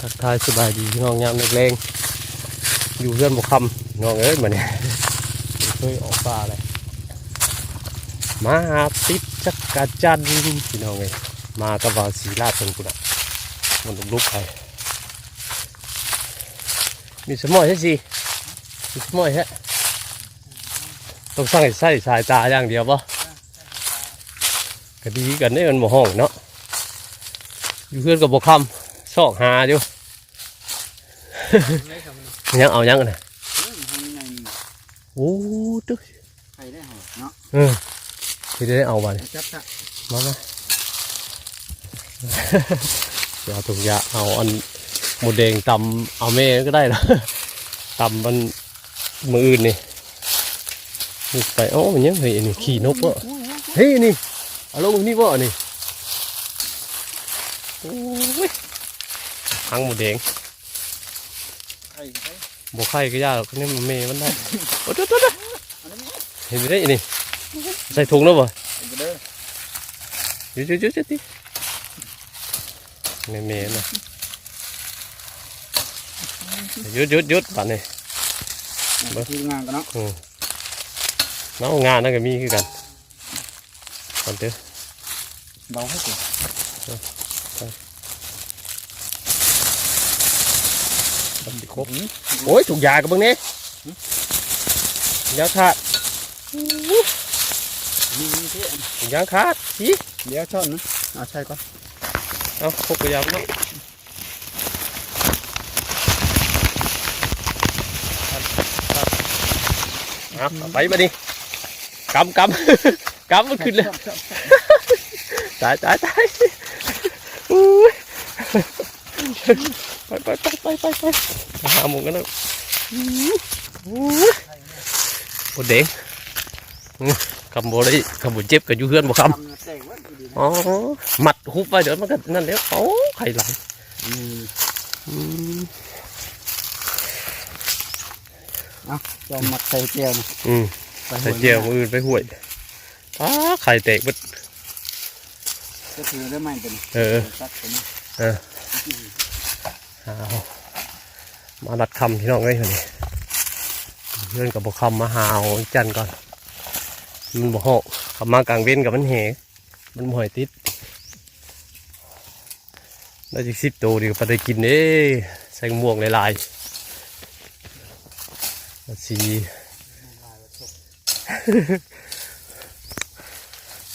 ทักทายสบายดีพี่น้องยามแรงๆอยู่เพื่อนบุคคำน้องเอ้ยเหมือนเนี่ยเคยออกป่าเลยมาติดจักรจันทร์พี่น้องเอ้ยมาตะวันศรีราชเป็นกุนะมันลุกไปมีสมอยใช่สิมีสมอยฮะต้องสร้างใส่สายตาอย่างเดียวป่ะก็ดีกันนี่มันหมห้องเนาะอยู่เพื่อนกับบุคคำซอกหาอยู่ยังเอายังนะโอ้ตึ๊กใครได้เอาเนาะที่ได้เอาไปมาเดี๋ยวถุงยาเอาอันหมูแดงตำเอาแม่ก็ได้นะตำมันมืออื่นนี่ไปโอ้มันยังเฮ้ยนี่ขี่นกวะเฮ้ยนี่เอาลงนี่วะนี่โอ้ยหางหมูแดงบวกไข่ก็ยากนี่มันเมย์มันได้โอ้ยเห็นไหมได้นี่ใส่ถุงแล้วบ่ยุดดิเมย์นะยุดแบบนี้งานกันเนาะน้องงานนั่นก็มีคือกันก่อนเถอะเบาให้สิครบโอ้ยถูกยากับมึงนี่ยาขาดถูกยาขาดสิเดี๋ยวช่อนนะเอาใช่ก่อนเอาพกไปยาเนาะไปมาดิกำมันขึ้นเลยตายไปหาหมูกันแล้วโอ้เด็กคำโบได้คำโบเจ็บกับยูเฮือนบ่คำอ๋อหมัดหุบไปเดี๋ยวมันก็นั่นแล้วโอ้ไข่ไหลจอมหมัดใส่เจียวนะใส่เจียวมือไปห่วยไข่แตกบึดก็ถือได้ไหมเป็นมาดัดคำที่น้องไว้คนนี้เลื่อนกับบอกคำมาหาเอาจันก่อนมันบอกหอกขับมากลางเว้นกับมันเหมันหอยติดได้จาก10 ตัวดีกว่าไปกินเด้ใส่ม่วงลายสี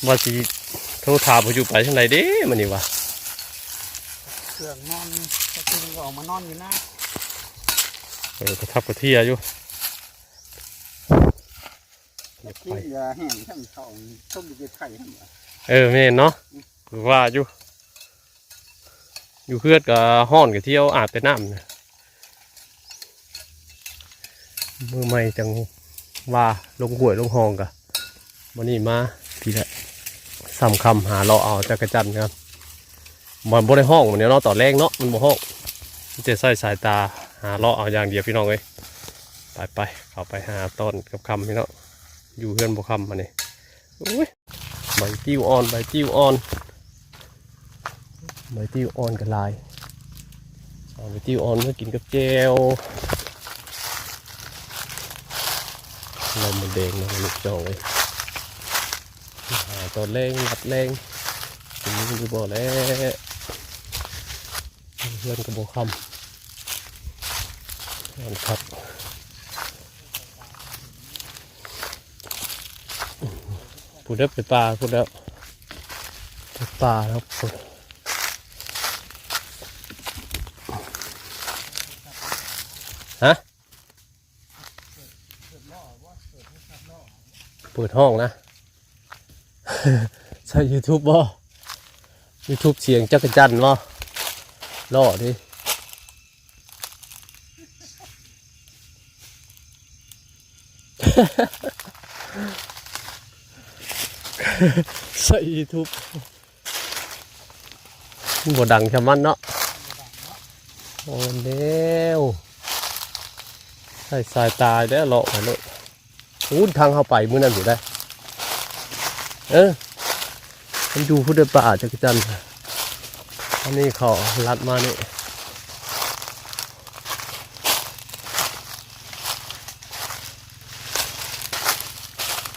ว่าสีโทรถามผู้อยู่ไปทางไหนเด้มันนี่วะเครื่องนอนจะกินก็ออกมานอนอยู่นะกระทับกระเทียอยู่กินยาแห้งทั้งท้องต้มอยู่ไข่ทั้งหมดแม่เนาะว่าอยู่เพื่อนกับห้อนกับเที่ยวอาบแต่น้ำมือใหม่จังว่าลงห่วยลงห้องกะวันนี้มาทีละสำคำหาเราเอาจักรจันทร์ครับมันบ่ได้ห้องมันเนี่ยเราต่อแรงเนาะมันบ่ห้องจะใส่สายตาหาเราเอาอย่างเดียวพี่น้องเลยไปเข้าไปหาต้นกับคำพี่น้องอยู่เพื่อนบ่คำมาเนี่ยใบติ้วอ่อนกันลายเอาใบติ้วอ่อนมากินกับแจ่วเรามันแดงเราหนุกจองเลยหาตอนแรงหลัดแรงถึงนี้คือบ่อแล้วเพื่อนกับโบคำนั่นครับพูดได้ไปปลาพูดแล้วไปปลาแล้วพูดฮะเปิดห้องนะใช่ YouTube บ่ YouTube เสียงจักรจันทร์บ่ล่อดิใช่ YouTube บ่ดังชะมันเนาะโอ้เด้วใส่สายตาได้หลอกไปเลยทางเข้าไปมื้อนั้นอยู่ได้มันดูผู้เดินป่าจักรจันทร์อันนี้เขาลัดมานี่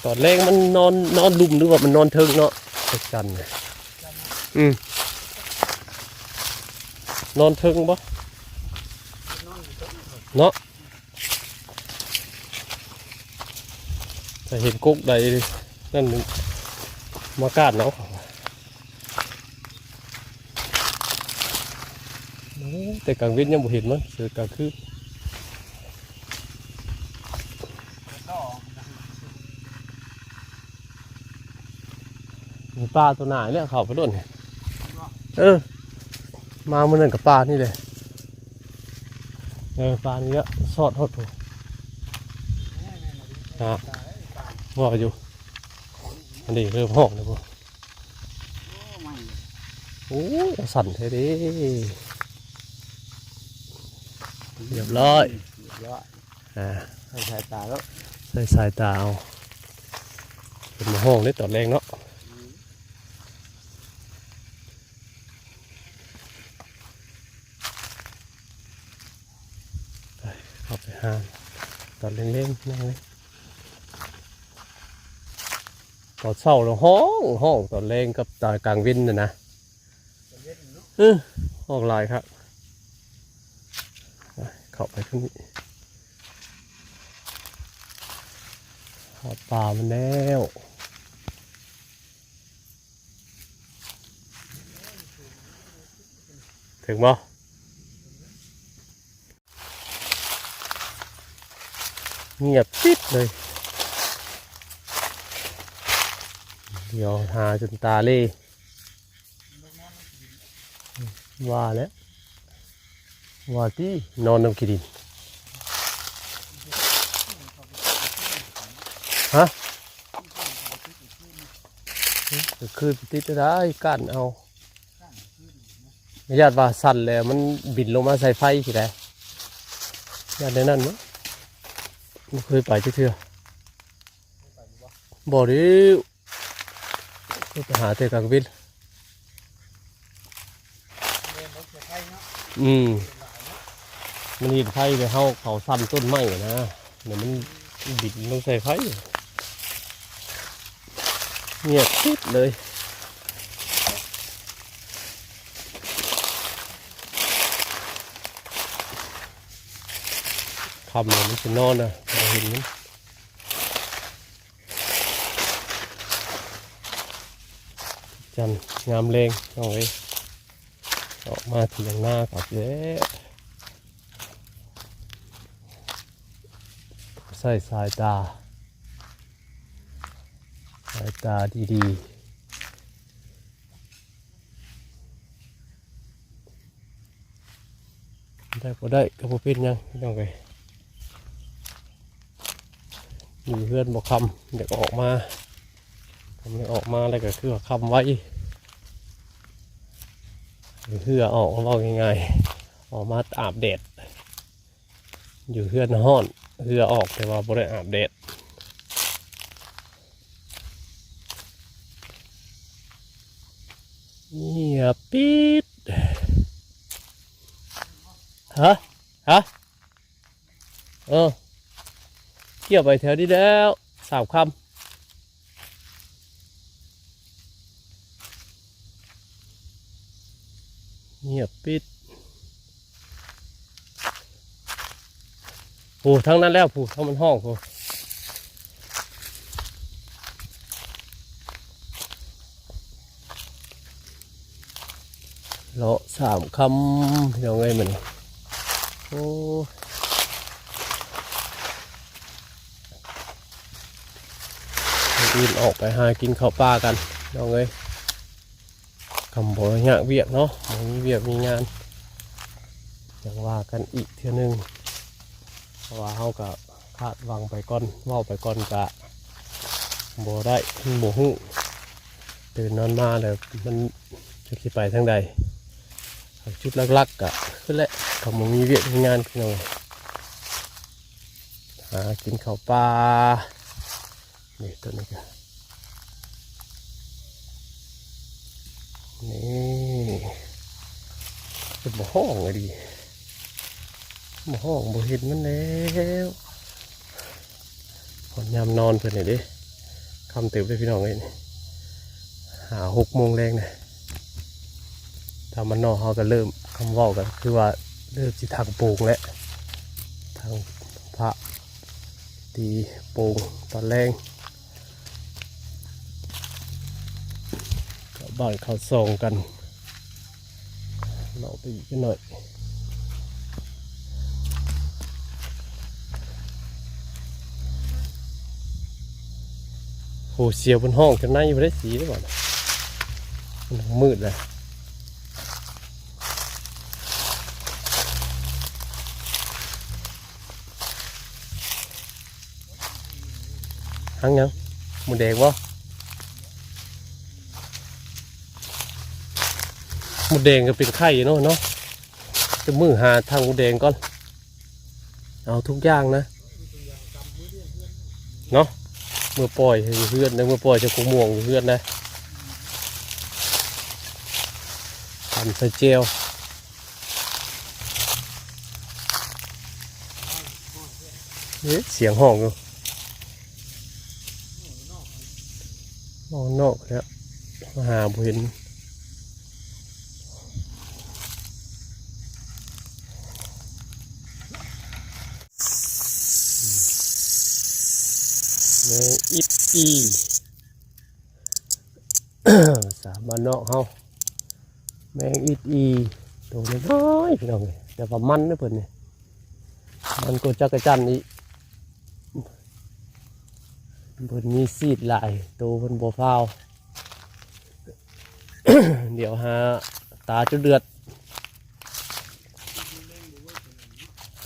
ตอนแรกมันนอนลุ่มหรือว่ามันนอนเทิงเนาะจักจันเนี่ยนอนเทิงบ่เนาะถ้าเห็นกุ๊กใดนั่นมากาดเนาะแต่กลางวินยังบ่เห็นมันเสือกลางคืนมีปลาตัวหนาเนี่ยเขาไปโดนมาเมื่อนั้นกับปลานี่เลยปลานี้ก็สอดทอดถูกว่าอยู่อันนี้เริ่มห้องแล้วพวกโอ้ยสั่นเท่ดิเรียบร้อยใส่สายตาแล้ว ใส่สายตาเอาเป็นมาห้องได้ตอนแรงเนาะเข้าไปห้ามตอนเล่นๆนั่งเลยตอนเศร้าเราห้องตอนแรงกับตอนกลางวินนะห้องลายครับเข้าไปขึ้นนี้หอดป่ามันแล้วถึงบ่เงียบปิดเลยเดี๋ยวหาจนตาเล่ว่าแล้วว่าที่นอนน้ำกินฮะคือติดได้ก้านเอาญาติว่าสั่นแล้วมันบินลงมาใส่ไฟสิได้ญาติในนั้นมั้งไม่เคยไปเชื่อบ่ดิไปหาเตะกลางวินมันเห็นไฟเลยเขาสั่นต้นไม้นะเดี๋ยวมันบินลงใส่ไฟเงียบชิดเลยคำมันจะนอนนะเราเห็นมันจันงามเลงเอาไว้ออกมาถึงหน้ากับเย้ใส่สายตาดีๆได้พอได้ก็พอเป็นยังไม่ต้องไปอยู่เพื่อนบอกคำเด็กออกมาทำไม่ออกมาอะไรก็คือคำไว้เพื่อออกมาบอกยังไงออกมาอาบแดดอยู่เพื่อนห้อนเพื่อออกแต่ว่าบ่ได้อาบแดดเงียบปิดฮะเกี่ยวไปแถวนี้แล้ว3 คำเงียบปิดผู้ทั้งนั้นแล้วผู้ทั้งมันห้องผู้เลาะ3 คำยังไงมันโอ้ยินออกไปหากินข้าวปลากันยังไงคำบอกเนี่ยเวียกเนาะมีเวียกมีงานอย่างว่ากันอีกเท่านึงเพราะว่าเขากับคาดวังไปก่อนว่าไปก่อนกะบ่ได้บ่หูตื่นนอนมาเลยมันจะคิดไปทางใดชุดลักๆกะขึ้นแหละคำว่ามีเวียกมีงานขึ้นเลยหากินข้าวปลานี่ตัวนี้กันนี่เป็นบ่ห้องเลยดิบ่ห้องบ่เห็นมันแล้วพอยามนอนเพื่อนนี่ดิ คำเติบเลยพี่น้องเลยหา6 โมงแรงเนี่ยถ้ามันนอกเขาก็เริ่มคำว่ากันคือว่าเริ่มที่ทางโป่งแล้วทางพระตีโป่งตอนแรงก็บ้านเขาส่องกันเราไปอีกหน่อยโหเสียวบนห้องกันนั่งอยู่ได้สีได้ก่อนมันมืดเลยหังยังหมูแดงวะหมูแดงก็เป็นไข่เนาะจะมือหาทางหมูแดงก่อนเอาทุกอย่างนะเนาะมือปล่อยให้เพื่อนนะมือปล่อยจะคงม่วงเพื่อนนะทำใส่เจลเสียงห้องอยู่นอกแล้วมาหาบุเห็นอิดอีสาบ้านนอกเฮาแมงอิดอีตัวน้อยพี่น้องเลยแต่ว่ามันนะเพิ่นนี่มันก็จักรจันทร์อีเพิ่นมีซีดหลายตัวเพิ่นบ่ฟาว เดี๋ยวหาตาจุดเดือด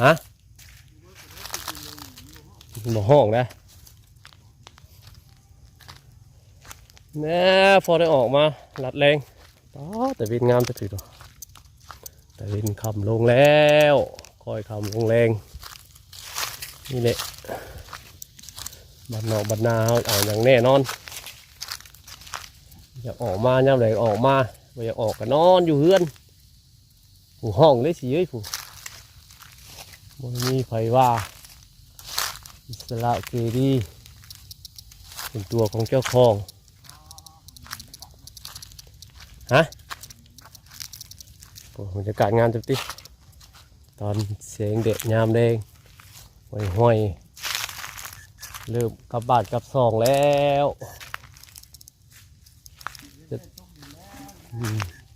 ฮะบ่ห้องนะแน่พอได้ออกมาหลัดแรงแต่วินงามจะถือตัวแต่วินคำลงแล้วคอยคำลงแรงนี่แหละบัดนอกบัดนาเอาอย่างแน่นอนอยากออกมาย่ำไหนออกมาไม่อยากออกก็นอนอยู่เฮือนผู้ห้องเลยสิเอ้ยผู้บ่มีไฟว่าอิสระเกดีเป็นตัวของเจ้าของฮะบรรยากาศงานจังติตอนเสียงเด็กยามแดงห้อยเริ่มกลับบ้านกลับซองแล้ว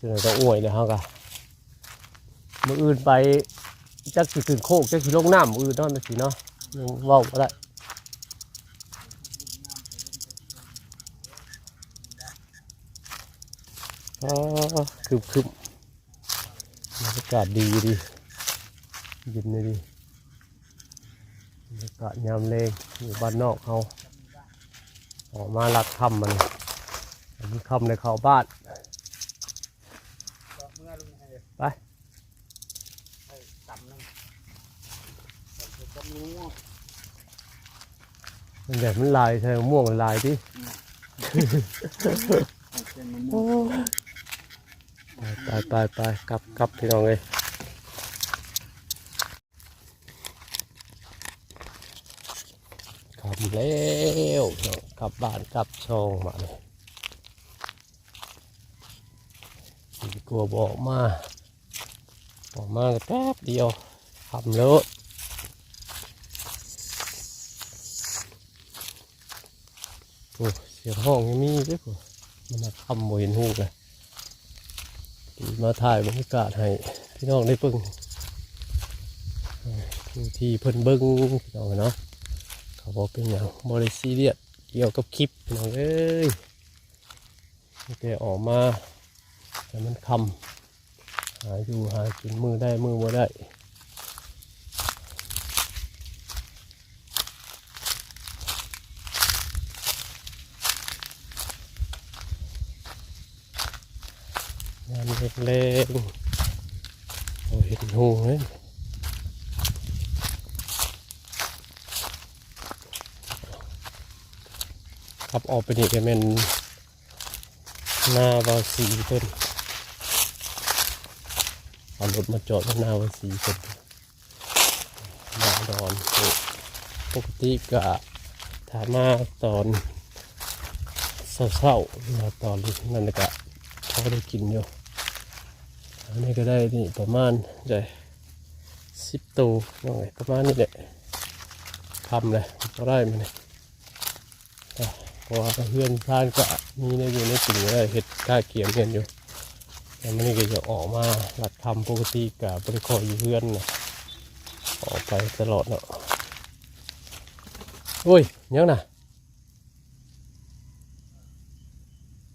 จะต้องอวยเลยฮะกะมืออื่นไปจักสิขึ้นโคกจักสิลงน้ำมืออื่นนั่นสิเนาะยังเว้าอะไรคืบบรรยากาศดีเย็นดีบรรยากาศยามแรงอยู่บ้านนอกเขาออกมาลัดค่ำมันค่ำในเขาบ้านไปมันแบบมันลายใช่ม่วงลายดิไปกลับพี่น้องเลยกลับแล้วกลับบ้านกลับช่องมาเลยกลัวบอกมาแป๊บเดียวทำแล้วโอ้เสียงห้องยังมีด้วยผมมันทำโมเห็นหูเลยมาถ่ายบรรยากาศให้พี่น้องได้เบิ่งที่เพิ่นเบิ่งพี่น้องเนาะเขาบอกเป็นอย่างบริซีเรียสเกี่ยวกับคลิปพี่น้องเอ้ยแต่ออกมาแต่มันคำหาอยู่หากินมือได้มือบ่ได้งานเล็กๆเราเห็นหูเลยขับออกไปนี่ก็เป็นหน้าวาสีต้นเอารถมาจอดหน้าวาสีต้นหน้าดอนปกติก็ถามมาตอน เศร้าๆมาตอนนั้นก็พอได้กินอยู่อันนี้ก็ได้นี่ประมาณได้10 ตัวน้องไงประมาณนี้แหละทำเลยก็ได้มาเนี่ยเพราะว่าเพื่อนพลานก็มีในอยู่ในกลุ่มได้เห็ดกล้าเกี่ยมกันอยู่แต่มันนี่ก็จะออกมาหลักทำปกติกับบริโภคอยู่เพื่อนนะออกไปตลอดเนาะโอ้ยยังน่ะ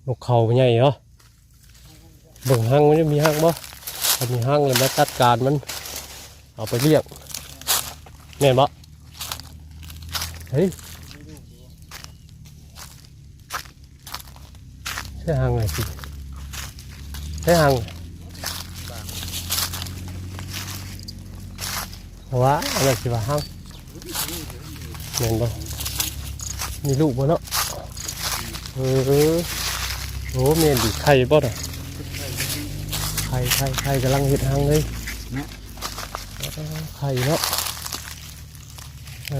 นกเขาใหญ่เหรอเบิ่งห้างมันจะมีห้างบ่ถ้ามีห้างเลยมาจัดการมันเอาไปเลี้ยงแม่นบ่เฮ้ยใช่ห้างไงสิใช่ห้างว้าอะไรสิว่าห้างแม่นบ่มีลูกบ่เนาะโอ้แม่นดิไข่บ่น่ะไข่กำลังเห็ดห้างเลยไข่เนาะ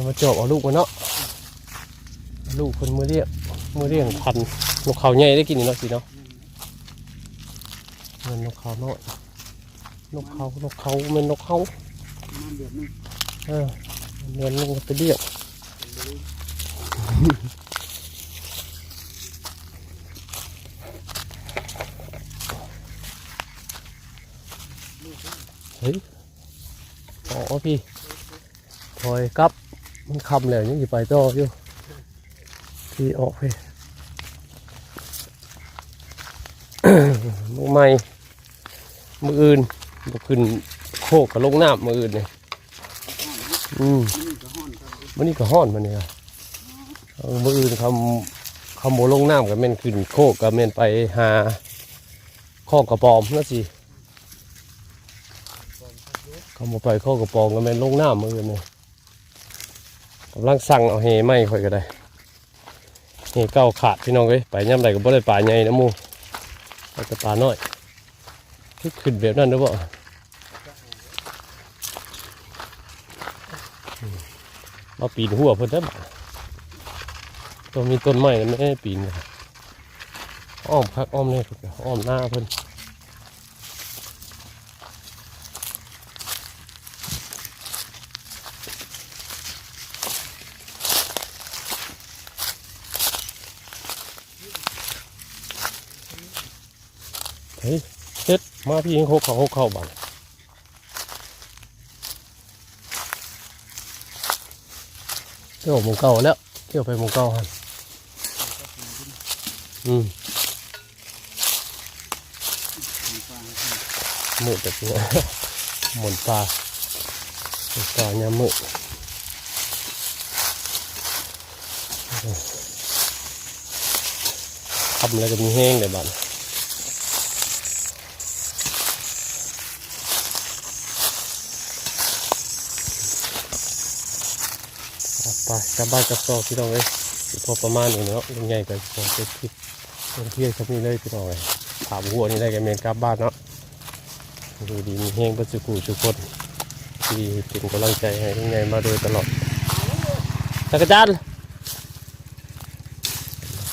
มาจอบเอาลูกมาเนาะลูกคนมือเรียงพันนกเขาใหญ่ได้กินเนาะสิเนาะเงินนกเขาน้อยนกเขาเป็นนกเขาเงินนึงไปเรียกเฮ้ยอ๋อพี่ถอยกลับมันคำแล้วยังอยู่ไปต่ออยู่พี่ออกไป มือใหม่มืออื่นมือขึ้นโคกกับลงน้ำมืออื่นเนี่ยมันนี่ก็ห้อนมันเนี่ยมืออื่นคำโบลงน้ำกับแม่นขึ้นโคกกับแม่นไปหาข้อกระปอมนั่นสิคำโบไปข้อกระปอมกับแม่นลงน้ำมืออื่นเนี่ยกำลังสั่งเอาเฮไม่ค่อยก็ได้เฮเก้าขาดพี่น้องเอ้ยไปย่ำใดก็บ่ได้ป่าใหญ่นะมูเอาแต่ป่าน้อยที่ขึ้นแบบนั้นหรือเปล่ามาปีนหัวเพิ่นได้บ่ตัวมีต้นไม้ไม่ได้ปีนเลยอ้อมคักอ้อมเนี่ยอ้อมหน้าเพิ่นเฮ้ยเฮ็ดมาพี่ยังหกเข้าบ้านเที่ยวหมู่เก่าแล้วเที่ยวไปหมู่เก่าฮันมืดแบบนี้หมุนปลาเนี่ยมืดทำอะไรก็มีแห้งเลยบ้านไปกลับบ้านกลับซอกพี่น้องเลยพอประมาณนี้เนาะยังไงกันผมจะคิดเที่ยวครับนี่เลยพี่น้องเลยถามหัวนี่ได้กันเมนกลับบ้านเนาะดูดีมีแห้งประจุกูทุกคนที่เป็นกำลังใจให้ยังไงมาโดยตลอดจักรจันทร์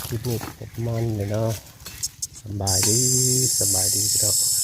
คลิปนี้ประมาณนี้เนาะสบายดีพี่น้อง